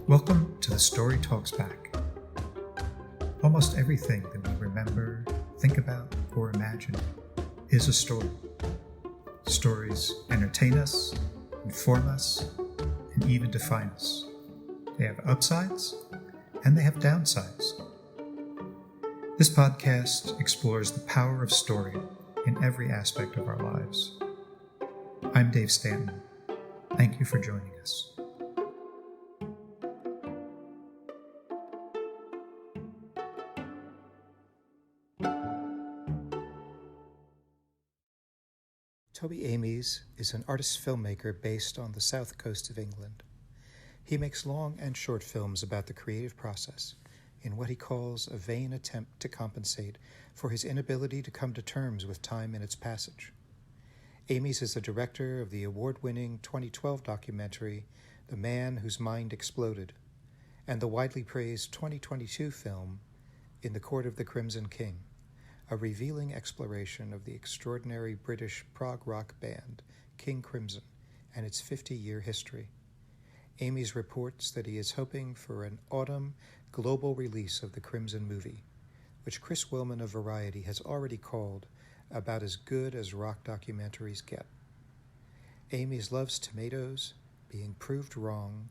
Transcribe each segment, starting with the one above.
Welcome to the Story Talks Back. Almost everything that we remember, think about, or imagine is a story. Stories entertain us, inform us, and even define us. They have upsides, and they have downsides. This podcast explores the power of story in every aspect of our lives. I'm Dave Stanton. Thank you for joining us. Toby Amies is an artist-filmmaker based on the south coast of England. He makes long and short films about the creative process in what he calls a vain attempt to compensate for his inability to come to terms with time and its passage. Amies is a director of the award-winning 2012 documentary The Man Whose Mind Exploded and the widely praised 2022 film In the Court of the Crimson King, a revealing exploration of the extraordinary British prog rock band King Crimson and its 50-year history. Amies reports that he is hoping for an autumn global release of the Crimson movie, which Chris Willman of Variety has already called about as good as rock documentaries get. Amies loves tomatoes, being proved wrong,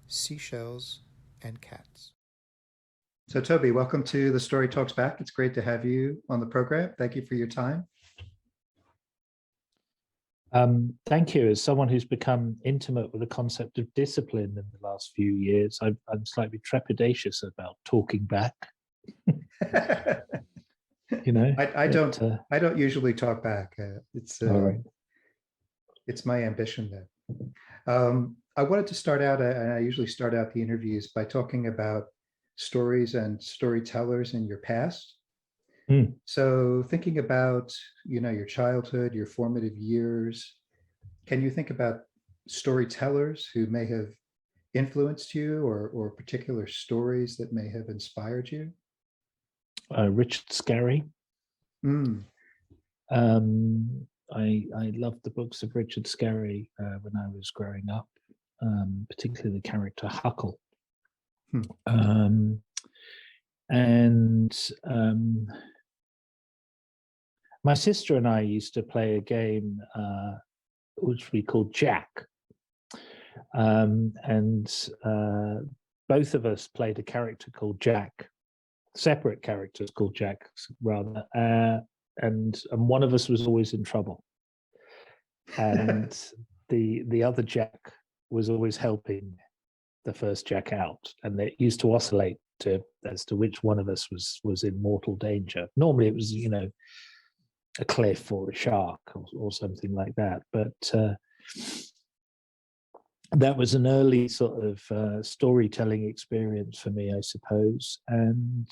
seashells, and cats. So Toby, welcome to the Story Talks Back. It's great to have you on the program. Thank you for your time. Thank you. As someone who's become intimate with the concept of discipline in the last few years, I'm slightly trepidatious about talking back. You know, I don't usually talk back. All right. It's my ambition then. I wanted to start out, and I usually start out the interviews by talking about stories and storytellers in your past. So thinking about, your childhood, your formative years, can you think about storytellers who may have influenced you or particular stories that may have inspired you? Richard Scarry. I loved the books of Richard Scarry when I was growing up, particularly the character Huckle. My sister and I used to play a game which we called Jack. Both of us played a character called Jack, separate characters called Jack, rather. And one of us was always in trouble. And the other Jack was always helping the first Jack out. And they used to oscillate as to which one of us was in mortal danger. Normally it was, a cliff or a shark or something like that. But that was an early sort of storytelling experience for me, I suppose. And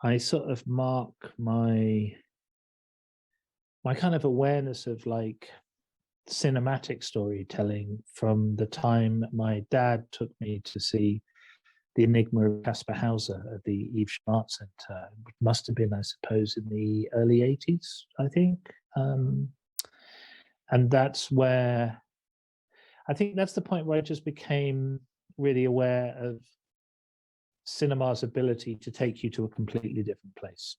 I sort of mark my kind of awareness of like cinematic storytelling from the time my dad took me to see The Enigma of Caspar Hauser at the Yves Art Center. It must have been, I suppose, in the early 80s, I think. And that's where, I think that's the point where I just became really aware of cinema's ability to take you to a completely different place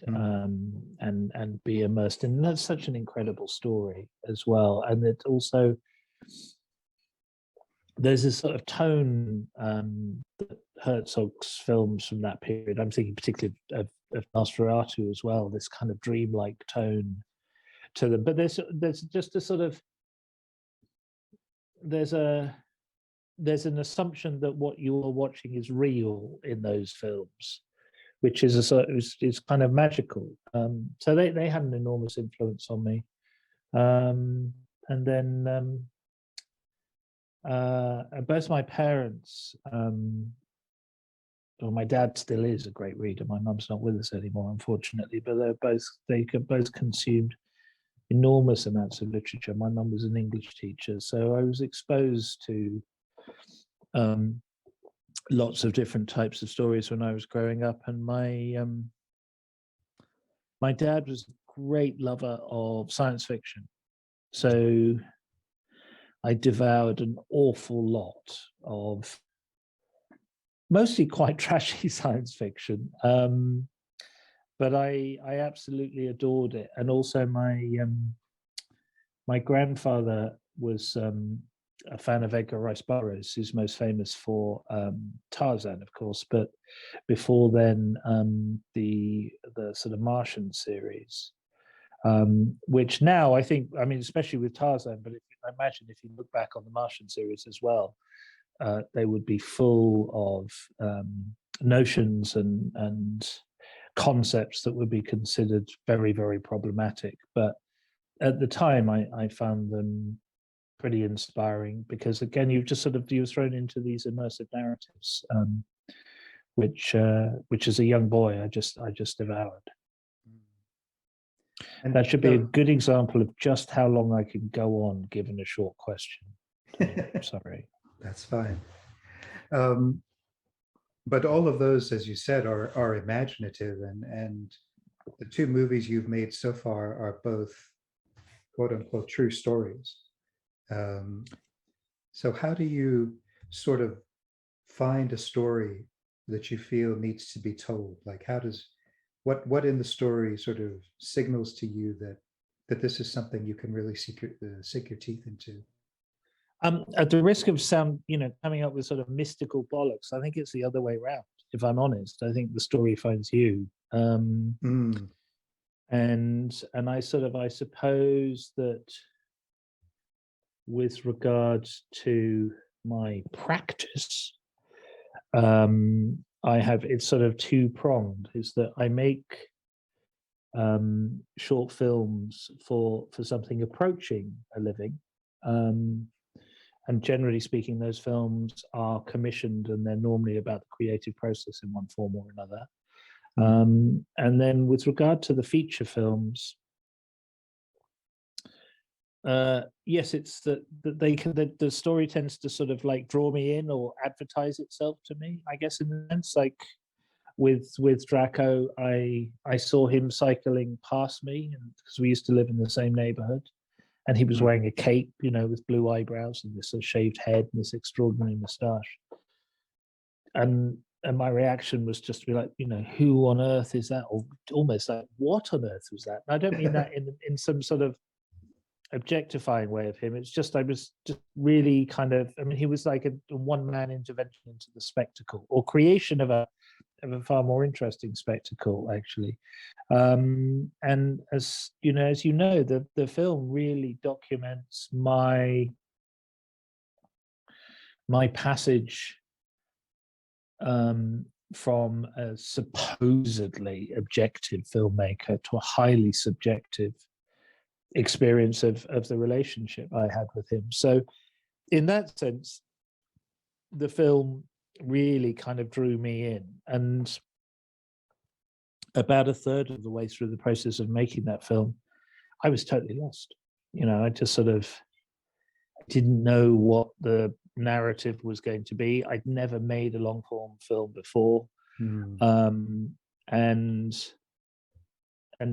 and be immersed in. And that's such an incredible story as well. And it also, there's a sort of tone that Herzog's films from that period, I'm thinking particularly of Nosferatu as well, this kind of dreamlike tone to them. But there's just a sort of, there's an assumption that what you are watching is real in those films, which is is kind of magical. So they had an enormous influence on me. And then both my parents, well, my dad still is a great reader. My mum's not with us anymore, unfortunately, but they both consumed enormous amounts of literature. My mum was an English teacher, so I was exposed to lots of different types of stories when I was growing up. And my dad was a great lover of science fiction. So I devoured an awful lot of mostly quite trashy science fiction. But I absolutely adored it. And also my grandfather was a fan of Edgar Rice Burroughs, who's most famous for Tarzan, of course, but before then, the sort of Martian series, which now I think, I mean, especially with Tarzan, but I imagine if you look back on the Martian series as well, they would be full of notions and concepts that would be considered very, very problematic. But at the time, I found them pretty inspiring because, again, you're thrown into these immersive narratives, which as a young boy I just devoured. And that should be a good example of just how long I can go on given a short question. Sorry. That's fine. But all of those, as you said, are imaginative, and the two movies you've made so far are both quote unquote true stories. So how do you sort of find a story that you feel needs to be told? Like, how does what in the story sort of signals to you that this is something you can really sink your teeth into? At the risk of coming up with sort of mystical bollocks, I think it's the other way around. If I'm honest, I think the story finds you. And I suppose that with regards to my practice, it's sort of two-pronged, is that I make short films for something approaching a living. And generally speaking, those films are commissioned and they're normally about the creative process in one form or another. And then with regard to the feature films, yes, it's that the story tends to sort of like draw me in or advertise itself to me, I guess, in a sense. Like with Draco, I saw him cycling past me because we used to live in the same neighborhood. And he was wearing a cape, with blue eyebrows and this sort of shaved head and this extraordinary moustache. And my reaction was just to be like, who on earth is that? Or almost like, what on earth was that? And I don't mean that in some sort of objectifying way of him. It's just, I was just really he was like a one-man intervention into the spectacle or creation of a far more interesting spectacle, actually. And as the film really documents my passage from a supposedly objective filmmaker to a highly subjective experience of the relationship I had with him. So in that sense, the film really kind of drew me in. And about a third of the way through the process of making that film, I was totally lost. I just sort of didn't know what the narrative was going to be. I'd never made a long form film before. And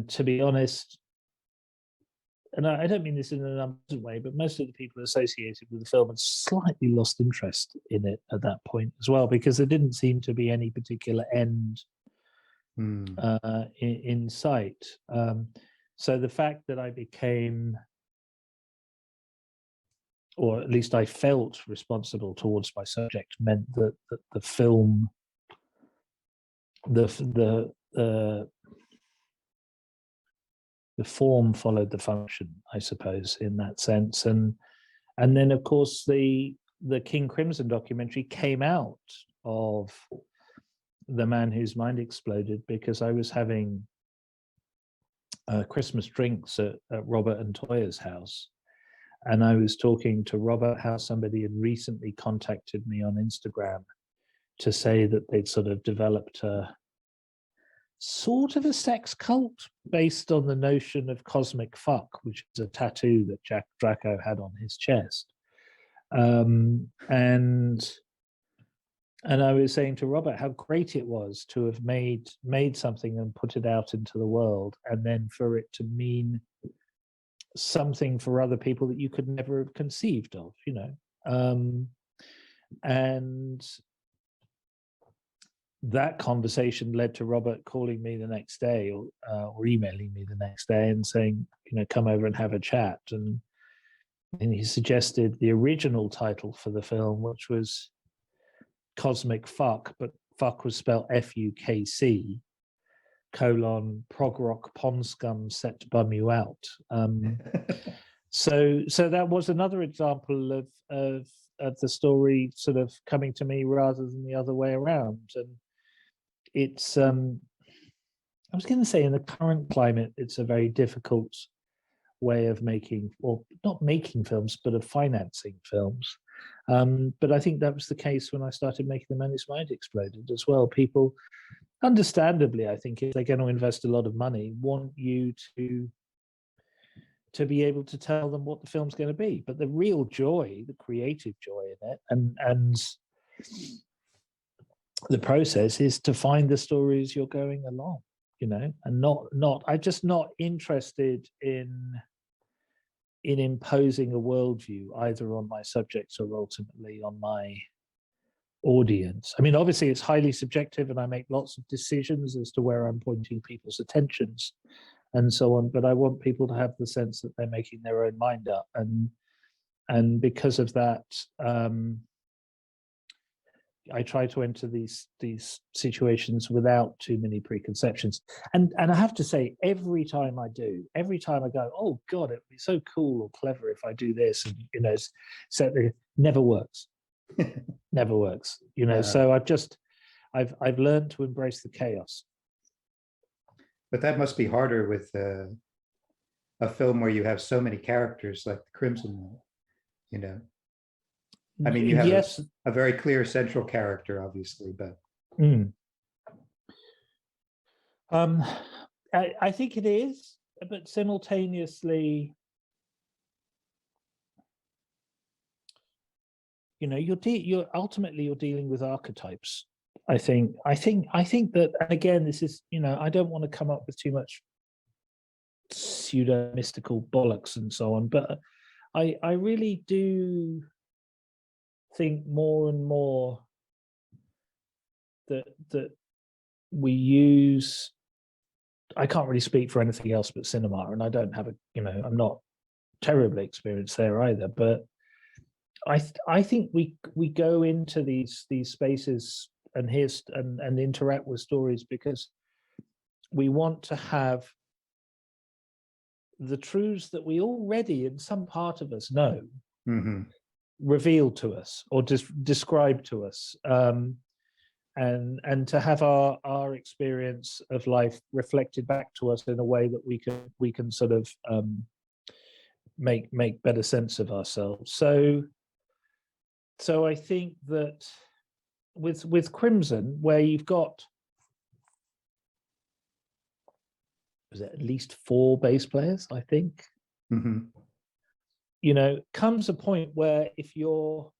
to be honest, and I don't mean this in an unpleasant way, but most of the people associated with the film had slightly lost interest in it at that point as well, because there didn't seem to be any particular end in sight. So the fact that I became, or at least I felt responsible towards my subject, meant that the film, the form followed the function, I suppose, in that sense. And then, of course, the King Crimson documentary came out of The Man Whose Mind Exploded, because I was having Christmas drinks at Robert and Toya's house. And I was talking to Robert how somebody had recently contacted me on Instagram to say that they'd sort of developed a sort of a sex cult based on the notion of cosmic fuck, which is a tattoo that Draco had on his chest. And I was saying to Robert how great it was to have made something and put it out into the world, and then for it to mean something for other people that you could never have conceived of, you know. And that conversation led to Robert calling me the next day, or emailing me the next day and saying, you know, come over and have a chat. And he suggested the original title for the film, which was Cosmic Fuck, but fuck was spelled F-U-K-C, prog rock pond scum set to bum you out. So that was another example of the story sort of coming to me rather than the other way around. And it's I was going to say, in the current climate, it's a very difficult way of making, or not making films, but of financing films. But I think that was the case when I started making The Man's Mind Exploded as well. People, understandably, I think, if they're going to invest a lot of money, want you to be able to tell them what the film's going to be. But the real joy, the creative joy in it, and the process is to find the stories you're going along, you know, and I'm just not interested in imposing a worldview either on my subjects or ultimately on my audience. I mean, obviously it's highly subjective and I make lots of decisions as to where I'm pointing people's attentions and so on, but I want people to have the sense that they're making their own mind up, and because of that, I try to enter these situations without too many preconceptions. And I have to say, every time I go, oh God, it'd be so cool or clever if I do this, and you know, so it never works. Never works, you know. So I've learned to embrace the chaos. But that must be harder with a film where you have so many characters like the Crimson One, you know. I mean, you have yes, a very clear central character, obviously, but I think it is, but simultaneously, you know, you're ultimately dealing with archetypes. I think that, and again, this is, you know, I don't want to come up with too much pseudo mystical bollocks and so on, but I really do think more and more that we use, I can't really speak for anything else but cinema, and I don't have I'm not terribly experienced there either, but I think we go into these spaces and interact with stories because we want to have the truths that we already, in some part of us, know, revealed to us or described to us, and to have our experience of life reflected back to us in a way that we can sort of make better sense of ourselves. So I think that with Crimson, where you've got, was it at least 4 bass players, I think, you know, comes a point where if you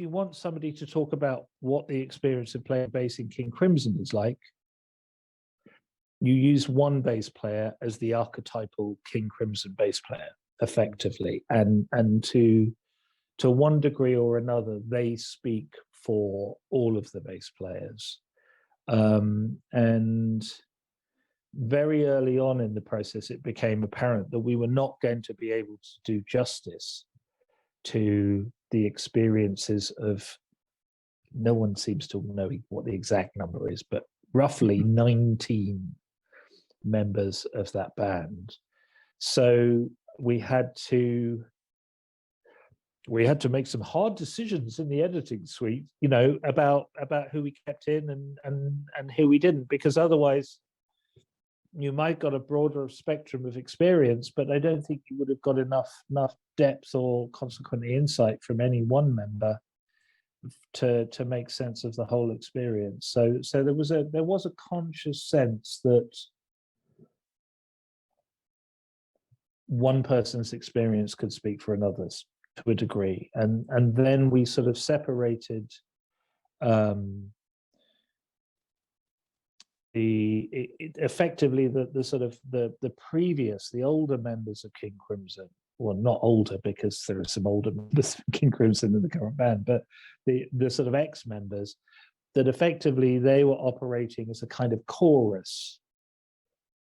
want somebody to talk about what the experience of playing bass in King Crimson is like, you use one bass player as the archetypal King Crimson bass player, effectively, and to one degree or another, they speak for all of the bass players. And very early on in the process, it became apparent that we were not going to be able to do justice to the experiences of, no one seems to know what the exact number is, but roughly 19 members of that band. So we had to make some hard decisions in the editing suite, you know, about who we kept in and who we didn't, because otherwise you might got a broader spectrum of experience, but I don't think you would have got enough depth or consequently insight from any one member to make sense of the whole experience. So there was a conscious sense that one person's experience could speak for another's to a degree, and then we sort of separated effectively the sort of the older members of King Crimson, well, not older because there are some older members of King Crimson in the current band, but the sort of ex-members, that effectively they were operating as a kind of chorus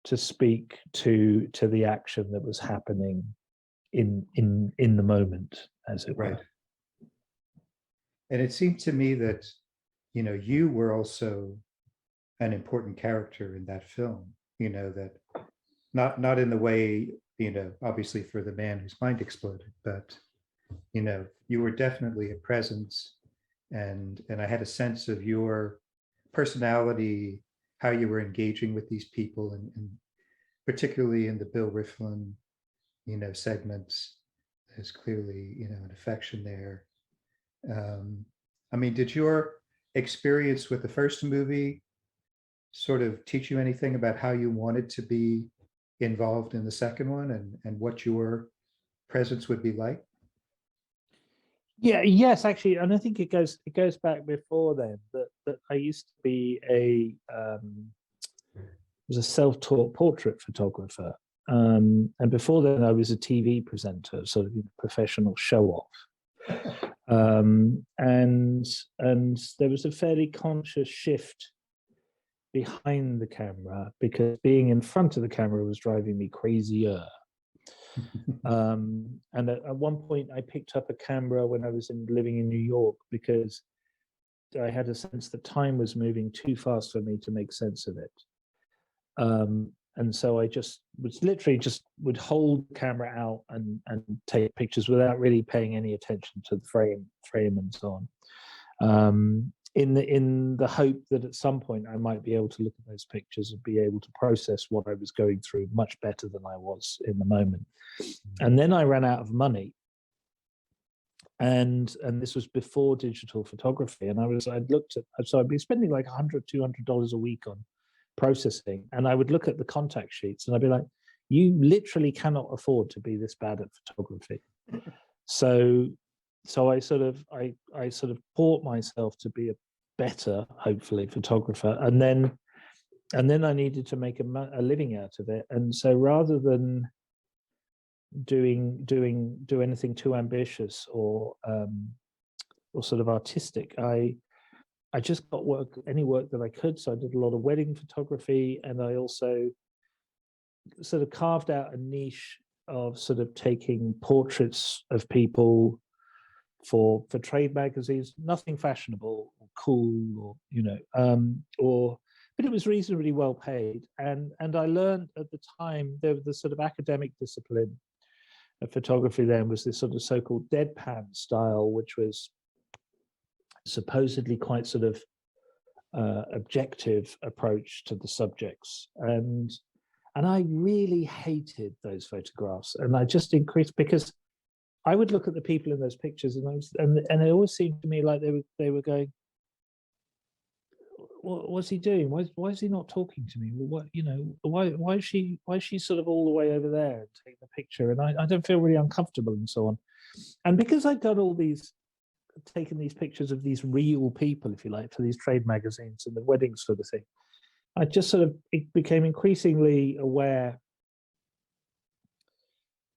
to speak to the action that was happening in the moment, as it were. And it seemed to me that, you were also an important character in that film, that not in the way, obviously for the man whose mind exploded, but, you were definitely a presence, and I had a sense of your personality, how you were engaging with these people, and particularly in the Bill Rieflin, segments, there's clearly, an affection there. I mean, did your experience with the first movie sort of teach you anything about how you wanted to be involved in the second one, and what your presence would be like? Yes, actually, and I think it goes back before then, that I used to be was a self-taught portrait photographer, and before then I was a TV presenter, sort of professional show-off. And there was a fairly conscious shift behind the camera, because being in front of the camera was driving me crazier. And at one point I picked up a camera when I was living in New York, because I had a sense that time was moving too fast for me to make sense of it. And so I just would hold the camera out and take pictures without really paying any attention to the frame and so on. In the hope that at some point I might be able to look at those pictures and be able to process what I was going through much better than I was in the moment. And then I ran out of money. And this was before digital photography. And I'd be spending like $100, $200 a week on processing. And I would look at the contact sheets and I'd be like, you literally cannot afford to be this bad at photography. So I sort of taught myself to be a better, hopefully, photographer. And then I needed to make a living out of it. And so rather than do anything too ambitious or sort of artistic, I just got any work that I could. So I did a lot of wedding photography, and I also sort of carved out a niche of sort of taking portraits of people for trade magazines, nothing fashionable or cool or but it was reasonably well paid. And I learned at the time, the sort of academic discipline of photography then was this sort of so-called deadpan style, which was supposedly quite sort of objective approach to the subjects, and I really hated those photographs. And I just increased, because I would look at the people in those pictures, and it always seemed to me like they were going, what's he doing? Why is he not talking to me? Why is she sort of all the way over there and taking the picture? And I don't feel really uncomfortable and so on. And because I'd done taken these pictures of these real people, if you like, for these trade magazines and the weddings sort of thing, I just it became increasingly aware,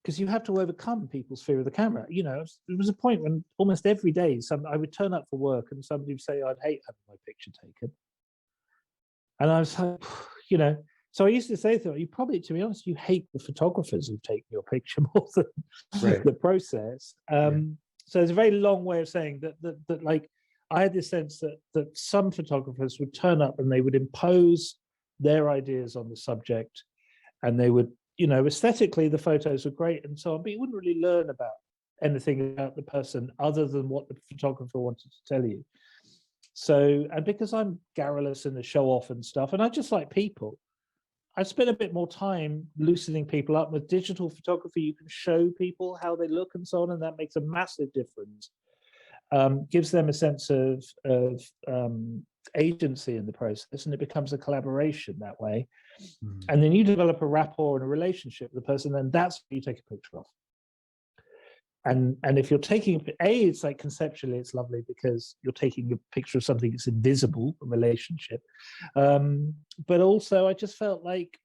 because you have to overcome people's fear of the camera. There was a point when almost every day I would turn up for work and somebody would say I'd hate having my picture taken. And I was like, so I used to say to them, you probably, to be honest, you hate the photographers who've taken your picture more than the process. So it's a very long way of saying that like, I had this sense that some photographers would turn up and they would impose their ideas on the subject, and they would, aesthetically the photos were great and so on, but you wouldn't really learn about anything about the person other than what the photographer wanted to tell you. So, and because I'm garrulous and a show off and stuff, and I just like people, I spent a bit more time loosening people up. With digital photography, you can show people how they look and so on, and that makes a massive difference. Gives them a sense of agency in the process, and it becomes a collaboration that way. And then you develop a rapport and a relationship with the person, and that's what you take a picture of. and if you're taking it's like conceptually it's lovely because you're taking a picture of something that's invisible, a relationship, but also I just felt like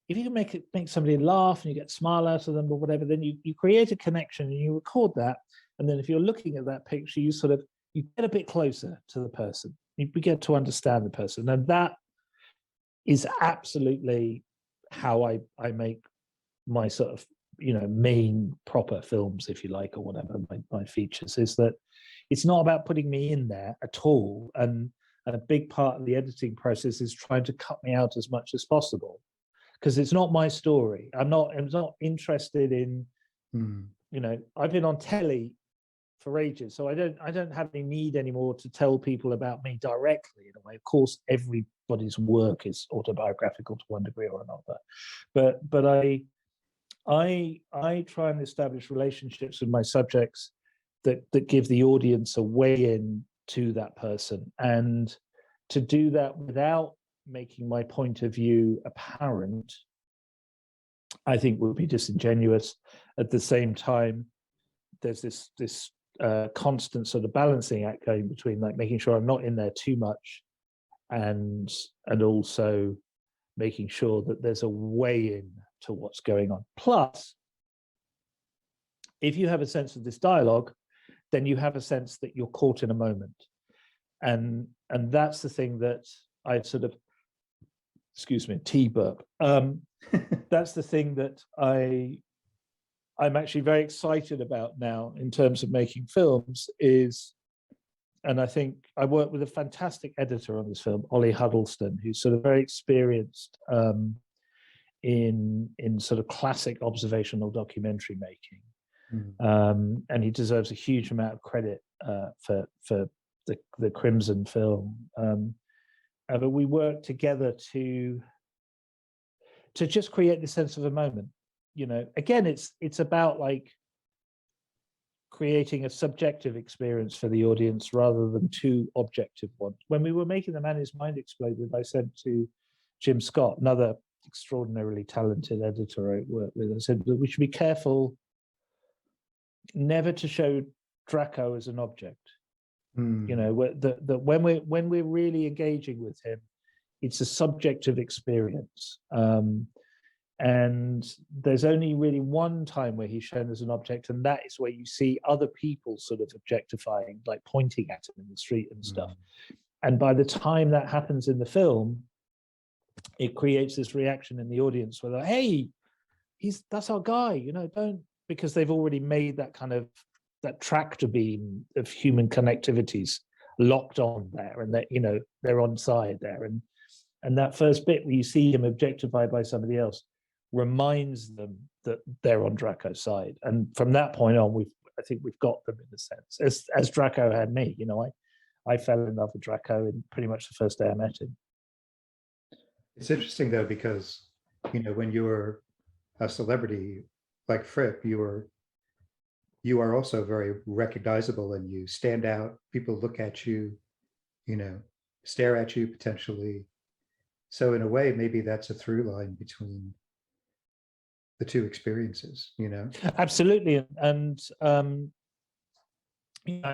if you can make somebody laugh and you get a smile out of them or whatever, then you create a connection and you record that, and then if you're looking at that picture, you get a bit closer to the person, you begin to understand the person, and that is absolutely how I make my sort of main proper films, if you like, or whatever, my features, is that it's not about putting me in there at all, and a big part of the editing process is trying to cut me out as much as possible, because it's not my story. I'm not interested in I've been on telly for ages, so I don't have any need anymore to tell people about me directly in a way. Of course everybody's work is autobiographical to one degree or another, but I try and establish relationships with my subjects that give the audience a way in to that person, and to do that without making my point of view apparent, I think would be disingenuous. At the same time, there's this constant sort of balancing act going between like making sure I'm not in there too much, and also making sure that there's a way in to what's going on. Plus, if you have a sense of this dialogue, then you have a sense that you're caught in a moment, and that's the thing that I sort of, excuse me, tea burp. That's the thing that I'm actually very excited about now in terms of making films is, and I think I worked with a fantastic editor on this film, Ollie Huddleston, who's sort of very experienced in sort of classic observational documentary making. And he deserves a huge amount of credit for the Crimson film. But we worked together to just create the sense of a moment. Again, it's about like creating a subjective experience for the audience rather than two objective ones. When we were making The Man Whose Mind Exploded, I said to Jim Scott, another extraordinarily talented editor I work with, I said that we should be careful never to show Draco as an object. That when we're really engaging with him, it's a subjective experience. And there's only really one time where he's shown as an object, and that is where you see other people sort of objectifying, like pointing at him in the street and stuff. And by the time that happens in the film, it creates this reaction in the audience where they're like, hey, that's our guy, don't, because they've already made that kind of that tractor beam of human connectivities locked on there, and that they're on side there, and that first bit where you see him objectified by somebody else reminds them that they're on Draco's side, and from that point on, I think we've got them in a sense, as Draco had me. I fell in love with Draco in pretty much the first day I met him. It's interesting though, because when you're a celebrity like Fripp, you are also very recognizable, and you stand out. People look at you, stare at you potentially. So in a way, maybe that's a through line between the two experiences, Absolutely. And I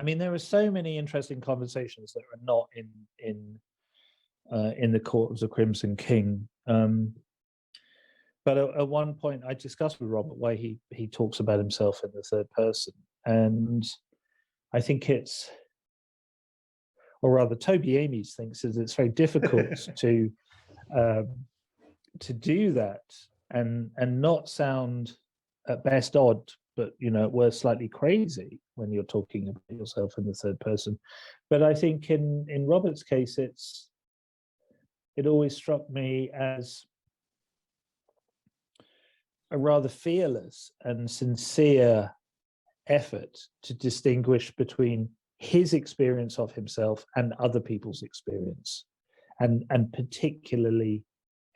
mean, there are so many interesting conversations that are not in the Court of the Crimson King. But at one point, I discussed with Robert why he talks about himself in the third person, and I think or rather, Toby Amies thinks it's very difficult to do that and not sound at best odd, but at worst slightly crazy when you're talking about yourself in the third person. But I think in Robert's case, it always struck me as a rather fearless and sincere effort to distinguish between his experience of himself and other people's experience, and particularly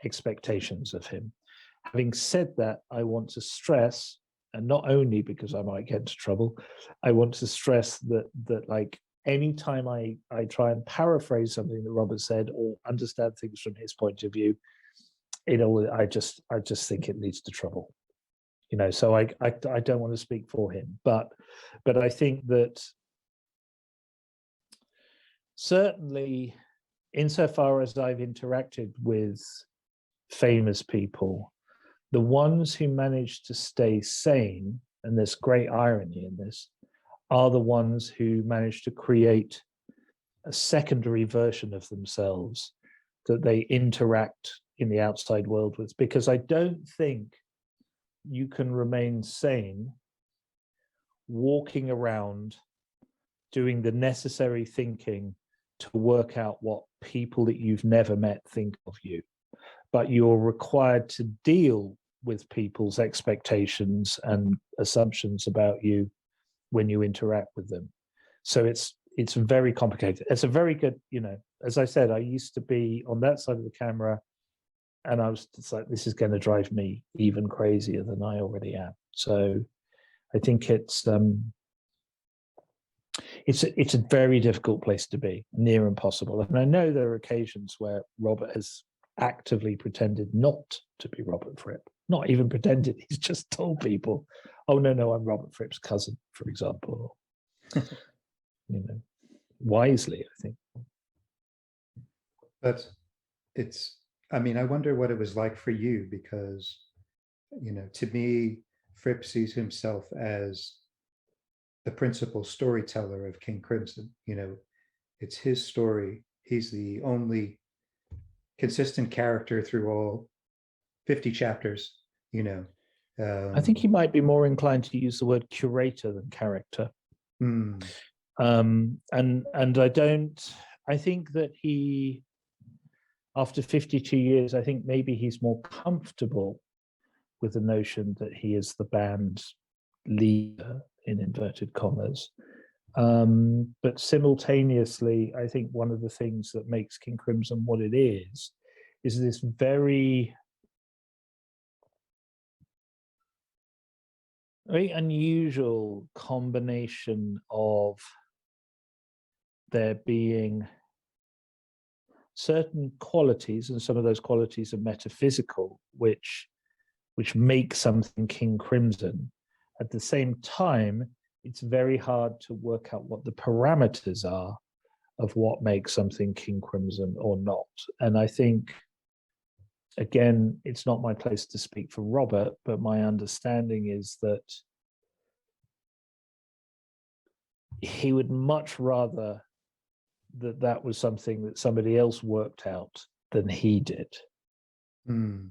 expectations of him. Having said that, I want to stress, and not only because I might get into trouble, I want to stress that like anytime I try and paraphrase something that Robert said or understand things from his point of view, I just think it leads to trouble. So I don't want to speak for him, but I think that certainly, insofar as I've interacted with famous people, the ones who manage to stay sane, and there's great irony in this, are the ones who manage to create a secondary version of themselves that they interact in the outside world with. Because I don't think you can remain sane walking around doing the necessary thinking to work out what people that you've never met think of you, but you're required to deal with people's expectations and assumptions about you when you interact with them. So it's very complicated. It's a very good, as I said, I used to be on that side of the camera, and I was just like, this is going to drive me even crazier than I already am. So I think it's a very difficult place to be, near impossible. And I know there are occasions where Robert has actively pretended not to be Robert Fripp, not even pretended. He's just told people, "Oh no, I'm Robert Fripp's cousin," for example. Wisely, I think. But I wonder what it was like for you, because, to me, Fripp sees himself as the principal storyteller of King Crimson. It's his story. He's the only consistent character through all 50 chapters. I think he might be more inclined to use the word curator than character. Hmm. And I think that he, after 52 years, I think maybe he's more comfortable with the notion that he is the band leader, in inverted commas. But simultaneously, I think one of the things that makes King Crimson what it is this very unusual combination of there being certain qualities, and some of those qualities are metaphysical, which make something King Crimson. At the same time, it's very hard to work out what the parameters are of what makes something King Crimson or not. And I think, again, it's not my place to speak for Robert, but my understanding is that he would much rather that was something that somebody else worked out than he did. Mm.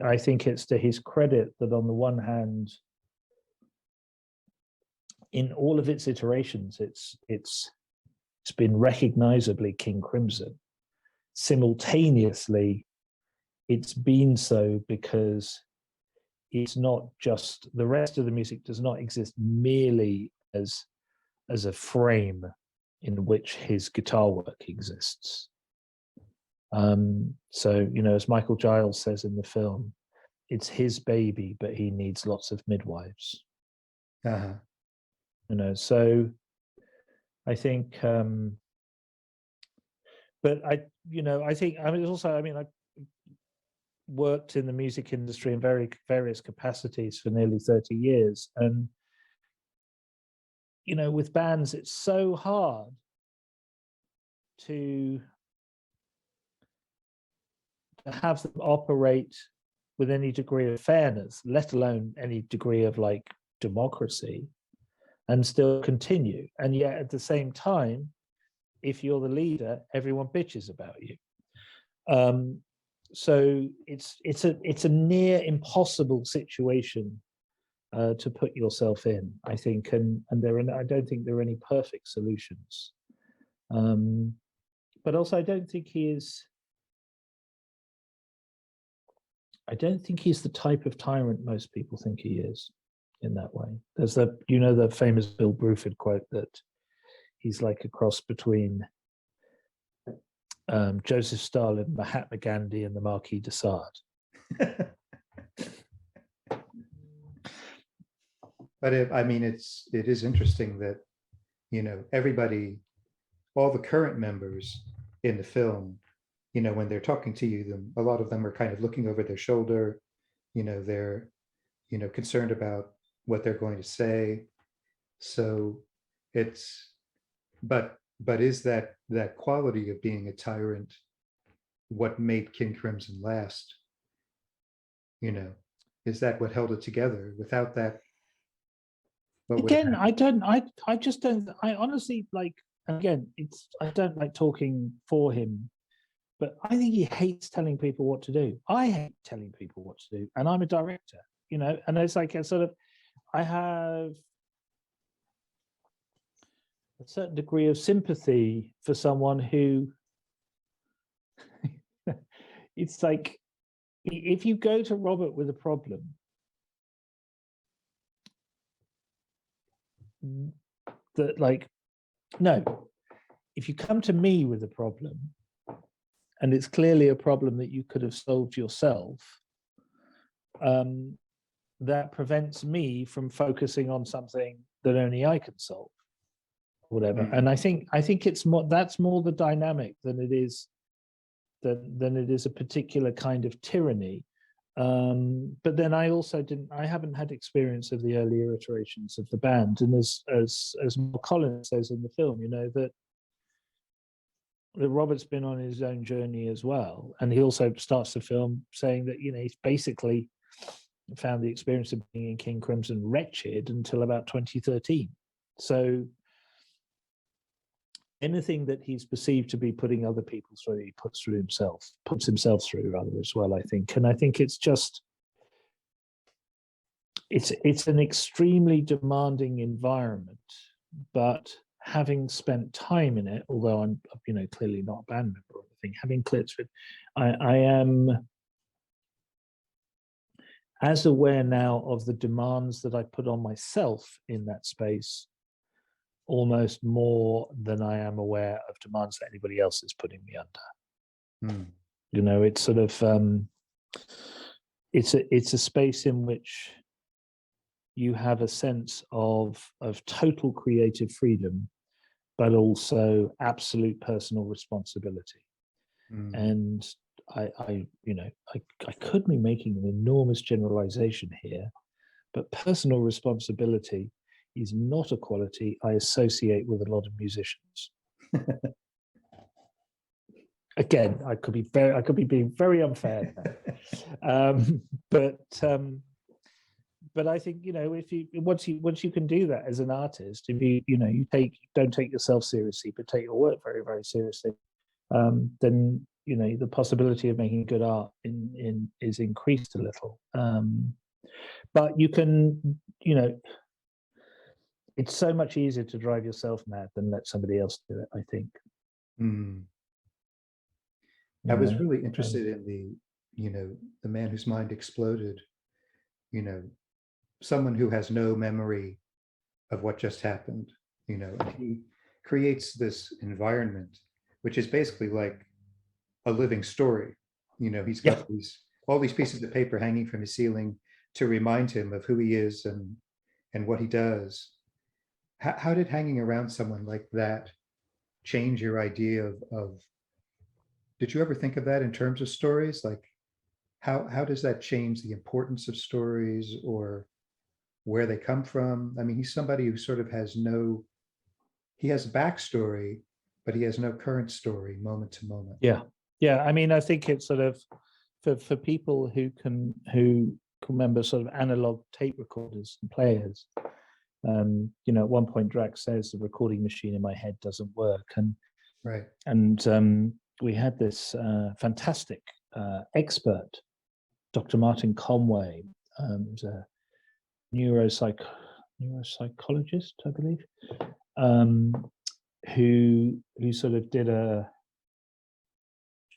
I think it's to his credit that, on the one hand, in all of its iterations, it's been recognizably King Crimson. Simultaneously, it's been so because it's not just, the rest of the music does not exist merely as a frame in which his guitar work exists. So, as Michael Giles says in the film, it's his baby, but he needs lots of midwives. Uh-huh. So I think, but I think, I worked in the music industry in various capacities for nearly 30 years. And, with bands, it's so hard to have them operate with any degree of fairness, let alone any degree of democracy, and still continue. And yet at the same time, if you're the leader, everyone bitches about you. So it's a near impossible situation to put yourself in, I think, and I don't think there are any perfect solutions. But also, I don't think he's the type of tyrant most people think he is in that way. There's the famous Bill Bruford quote that he's like a cross between Joseph Stalin, Mahatma Gandhi, and the Marquis de Sade. But it is interesting that, everybody, all the current members in the film, when they're talking to you, a lot of them are kind of looking over their shoulder. They're concerned about what they're going to say. So it's, but is that quality of being a tyrant what made King Crimson last? You know, is that what held it together? Without that, what would have Again, happened? I just don't, I honestly like, again, I don't like talking for him, but I think he hates telling people what to do. I hate telling people what to do, and I'm a director, and it's like a sort of, I have a certain degree of sympathy for someone who, it's like, if you go to Robert with a problem, that like, no, if you come to me with a problem, and it's clearly a problem that you could have solved yourself, that prevents me from focusing on something that only I can solve, whatever. And I think it's more, that's more the dynamic than it is a particular kind of tyranny. But then I also I haven't had experience of the earlier iterations of the band, and as Mark Collins says in the film, that Robert's been on his own journey as well, and he also starts the film saying that he's basically found the experience of being in King Crimson wretched until about 2013. So anything that he's perceived to be putting other people through, he puts himself through rather as well, I think. And I think it's just, it's an extremely demanding environment, but having spent time in it, although I'm clearly not a band member or anything, having clips with, I am as aware now of the demands that I put on myself in that space, almost more than I am aware of demands that anybody else is putting me under. It's sort of, it's a space in which you have a sense of total creative freedom, but also absolute personal responsibility. And I could be making an enormous generalization here, but personal responsibility is not a quality I associate with a lot of musicians. Again, I could be being very unfair there. But I think if you once you can do that as an artist, if you don't take yourself seriously, but take your work very, very seriously, then the possibility of making good art is increased a little. But you can it's so much easier to drive yourself mad than let somebody else do it, I think. I was really interested in the man whose mind exploded, someone who has no memory of what just happened, and he creates this environment, which is basically like a living story. He's got all these pieces of paper hanging from his ceiling to remind him of who he is and what he does. How did hanging around someone like that change your idea of did you ever think of that in terms of stories? Like how does that change the importance of stories or where they come from? I mean, he's somebody who sort of he has backstory, but he has no current story moment to moment. Yeah. I mean, I think it's sort of for people who can remember sort of analog tape recorders and players. At one point Drax says the recording machine in my head doesn't work, and right. And we had this fantastic expert, Dr. Martin Conway, who's a neuropsychologist, I believe, who sort of did a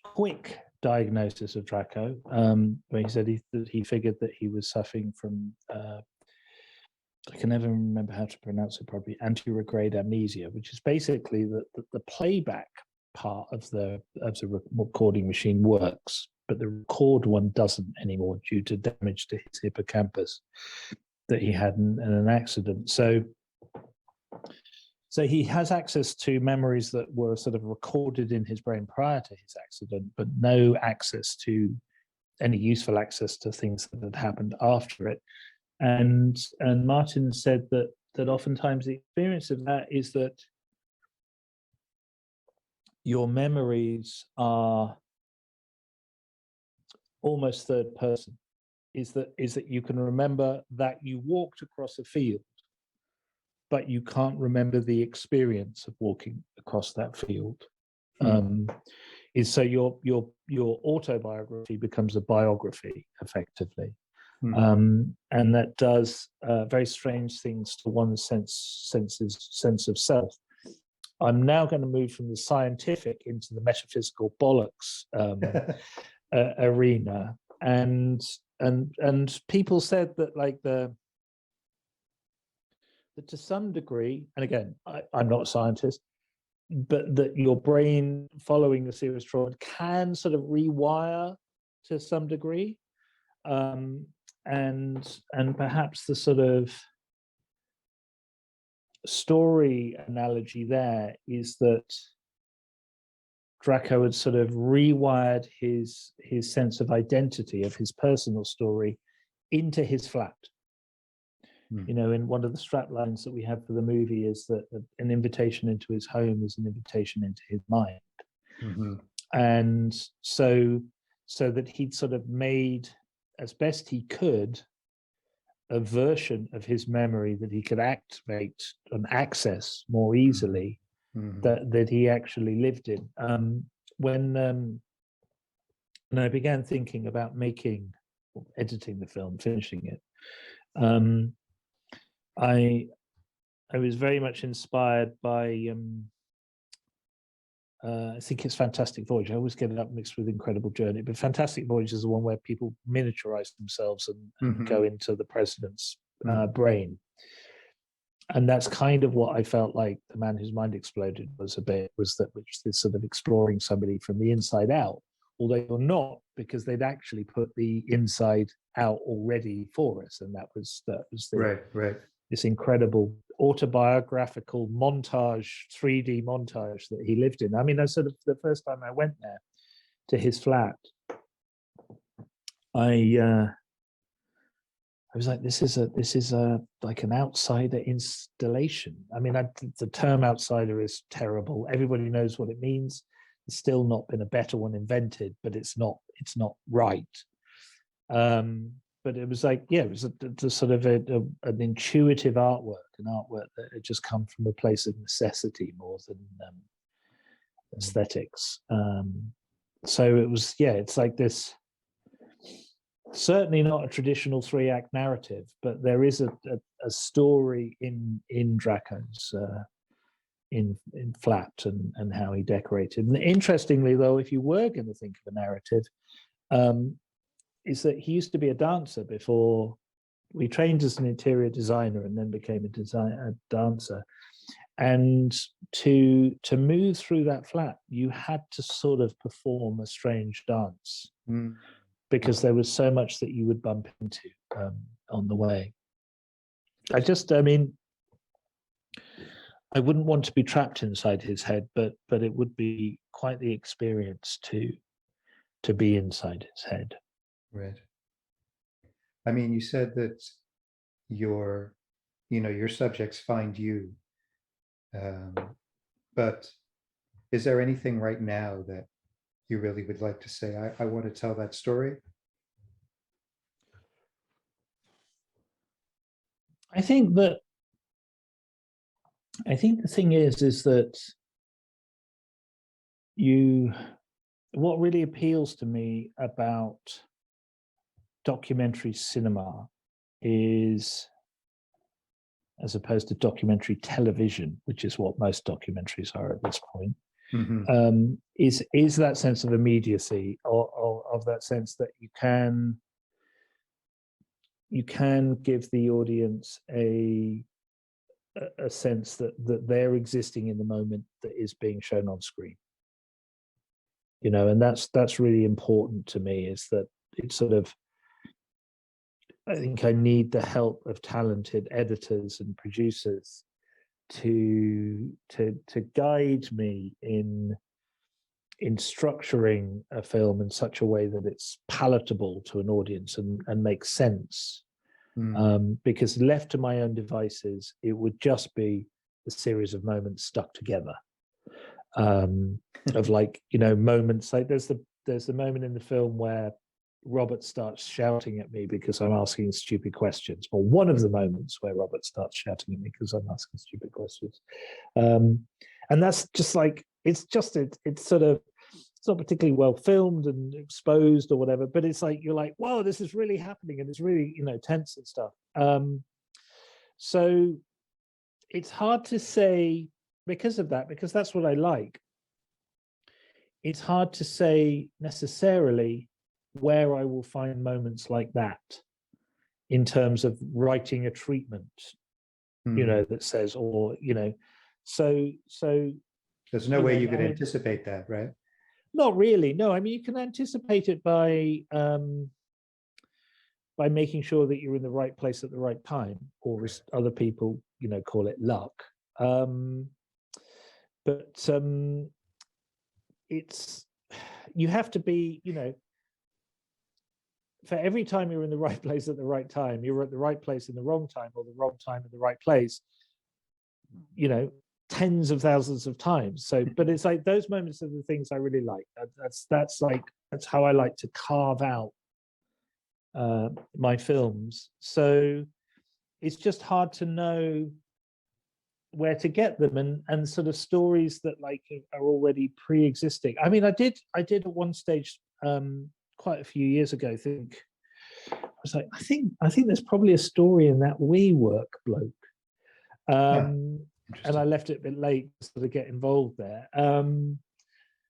quick diagnosis of Draco, where he said he figured that he was suffering from I can never remember how to pronounce it properly, anterograde amnesia, which is basically the playback part of the recording machine works, but the record one doesn't anymore due to damage to his hippocampus that he had in an accident. So he has access to memories that were sort of recorded in his brain prior to his accident, but no access to any useful access to things that had happened after it. And Martin said that oftentimes the experience of that is that your memories are almost third person. Is that you can remember that you walked across a field, but you can't remember the experience of walking across that field. Is so your autobiography becomes a biography effectively. And that does very strange things to one's sense of self. I'm now going to move from the scientific into the metaphysical bollocks arena, and people said that that to some degree, and again, I'm not a scientist, but that your brain following a serious trauma can sort of rewire to some degree. And perhaps the sort of story analogy there is that Draco had sort of rewired his sense of identity of his personal story into his flat. You know, in one of the strap lines that we have for the movie is that an invitation into his home is an invitation into his mind. And so that he'd sort of made, as best he could, a version of his memory that he could activate and access more easily that he actually lived in. When I began thinking about editing the film, finishing it, I was very much inspired by I think it's Fantastic Voyage. I always get it up mixed with Incredible Journey, but Fantastic Voyage is the one where people miniaturize themselves and go into the president's brain. And that's kind of what I felt like The Man Whose Mind Exploded was this sort of exploring somebody from the inside out, although you're not, because they'd actually put the inside out already for us. And that was this incredible autobiographical montage, 3D montage that he lived in. I mean, that's sort of the first time I went there to his flat, I was like, this is like an outsider installation. I mean, the term outsider is terrible. Everybody knows what it means. There's still not been a better one invented, but it's not right. But it was like, it was a sort of an intuitive artwork, an artwork that had just come from a place of necessity more than aesthetics. So it was, it's like this. Certainly not a traditional 3-act narrative, but there is a story in Draco's in flat and how he decorated. And interestingly, though, if you were going to think of a narrative, is that he used to be a dancer before we trained as an interior designer and then became a dancer. And to move through that flat, you had to sort of perform a strange dance. Because there was so much that you would bump into on the way. I mean, I wouldn't want to be trapped inside his head, but it would be quite the experience to be inside his head. Right. I mean, you said that your subjects find you, but is there anything right now that you really would like to say, I want to tell that story? I think the thing is that what really appeals to me about documentary cinema is, as opposed to documentary television, which is what most documentaries are at this point, is that sense of immediacy, or of that sense that you can give the audience a sense that they're existing in the moment that is being shown on screen. And that's really important to me, is that it's sort of, I think I need the help of talented editors and producers to guide me in structuring a film in such a way that it's palatable to an audience and makes sense Because left to my own devices, it would just be a series of moments stuck together. Of like, you know, moments like there's the moment in the film where Robert starts shouting at me because I'm asking stupid questions, or one of the moments where Robert starts shouting at me because I'm asking stupid questions. And that's just like, it's sort of, it's not particularly well filmed and exposed or whatever, but it's like, you're like, whoa, this is really happening. And it's really, you know, tense and stuff. So it's hard to say because of that, because that's what I like. It's hard to say necessarily where I will find moments like that in terms of writing a treatment, you know, that says, or, you know, so there's no way you could anticipate that, right? Not really. No, I mean, you can anticipate it by making sure that you're in the right place at the right time, or as other people, you know, call it luck. But it's, you have to be, you know, for every time you're in the right place at the right time, you're at the right place in the wrong time, or the wrong time in the right place, you know, tens of thousands of times. So, but it's like those moments are the things I really like. That's how I like to carve out my films. So it's just hard to know where to get them, and sort of stories that like are already pre-existing. I mean, I did at one stage quite a few years ago think, I was like, I think there's probably a story in that WeWork bloke. And I left it a bit late to sort of get involved there.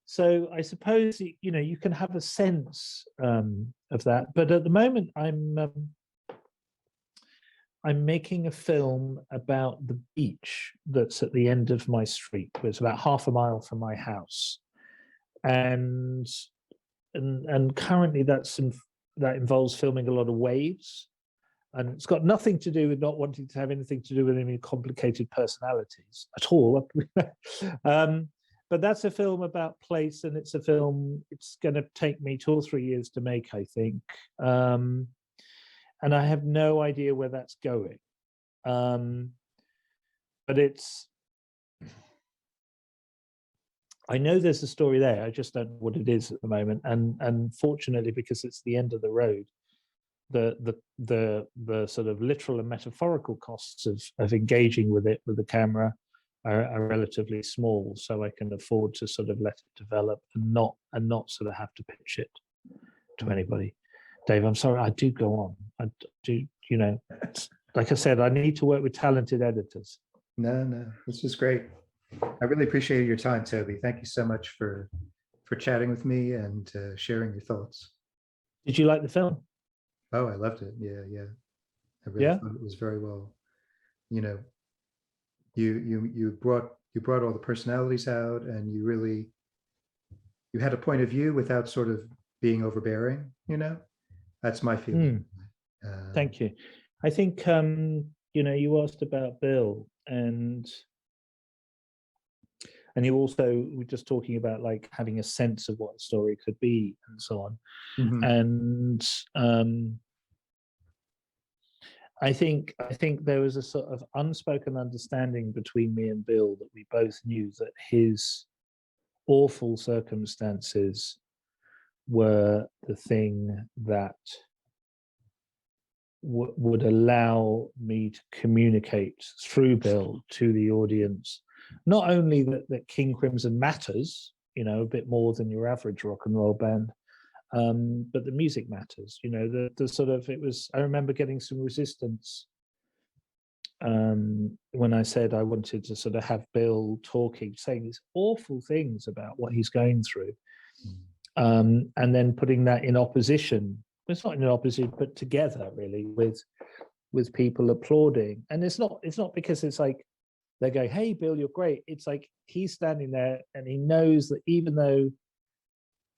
So I suppose, you know, you can have a sense of that. But at the moment, I'm making a film about the beach that's at the end of my street. It's about half a mile from my house. And currently that involves filming a lot of waves. And it's got nothing to do with not wanting to have anything to do with any complicated personalities at all. But that's a film about place, and it's a film, it's going to take me 2 or 3 years to make, I think. And I have no idea where that's going. But I know there's a story there. I just don't know what it is at the moment. And fortunately, because it's the end of the road, the sort of literal and metaphorical costs of engaging with it with the camera are relatively small, so I can afford to sort of let it develop and not sort of have to pitch it to anybody. Dave, I'm sorry, I do go on. I do, you know, like I said, I need to work with talented editors. No, this is great. I really appreciated your time, Toby. Thank you so much for chatting with me and sharing your thoughts. Did you like the film? Oh, I loved it. Yeah. I really thought it was very well. You know, you brought all the personalities out, and you had a point of view without sort of being overbearing. You know, that's my feeling. Thank you. I think you know, you asked about Bill, and you also were just talking about like having a sense of what a story could be and so on. And I think there was a sort of unspoken understanding between me and Bill that we both knew that his awful circumstances were the thing that would allow me to communicate through Bill to the audience, not only that King Crimson matters, you know, a bit more than your average rock and roll band, but the music matters, you know, the sort of, it was, I remember getting some resistance when I said I wanted to sort of have Bill talking, saying these awful things about what he's going through, and then putting that in opposition. It's not in opposition, but together really with people applauding. And it's not because it's like they're going, "Hey, Bill, you're great." It's like he's standing there and he knows that even though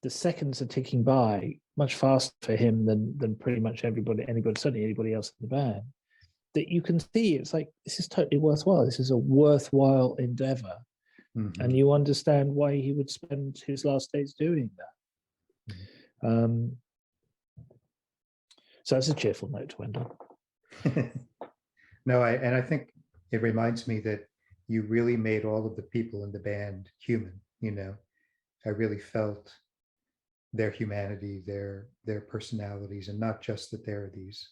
the seconds are ticking by much faster for him than pretty much anybody, certainly anybody else in the band, that you can see it's like, this is totally worthwhile. This is a worthwhile endeavor. And you understand why he would spend his last days doing that. So that's a cheerful note to end on. No, I think it reminds me that you really made all of the people in the band human, you know. I really felt their humanity, their personalities, and not just that they're these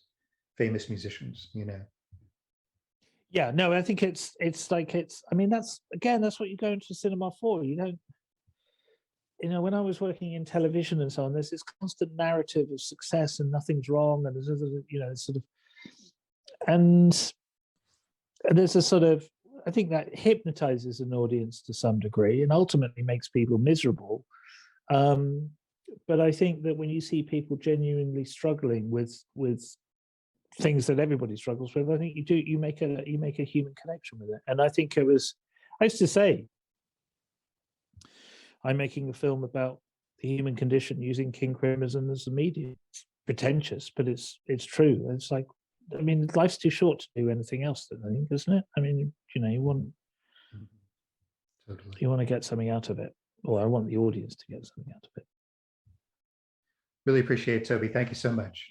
famous musicians, you know. Yeah, no, I think it's like it's. I mean, that's what you go into cinema for. You don't, when I was working in television and so on, there's this constant narrative of success and nothing's wrong, and there's sort of, and there's a sort of, I think that hypnotizes an audience to some degree and ultimately makes people miserable. But I think that when you see people genuinely struggling with things that everybody struggles with, I think you make a human connection with it. And I think I used to say, I'm making a film about the human condition using king crimson as a medium. It's pretentious, but it's true. It's like, I mean, life's too short to do anything else, I think, isn't it? I mean, you want Totally. you want to get something out of it, or I want the audience to get something out of it. Really appreciate it, Toby. Thank you so much.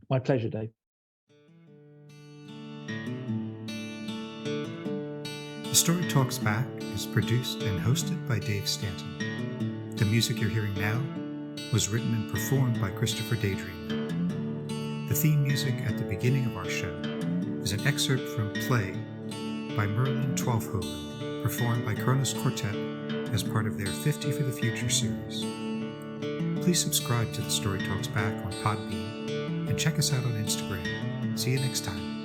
My pleasure, Dave. The Story Talks Back is produced and hosted by Dave Stanton. The music you're hearing now was written and performed by Christopher Daydream. The theme music at the beginning of our show is an excerpt from Play by Merlin Twelfhoven, performed by Kronos Quartet as part of their 50 for the Future series. Please subscribe to The Story Talks Back on Podbean and check us out on Instagram. See you next time.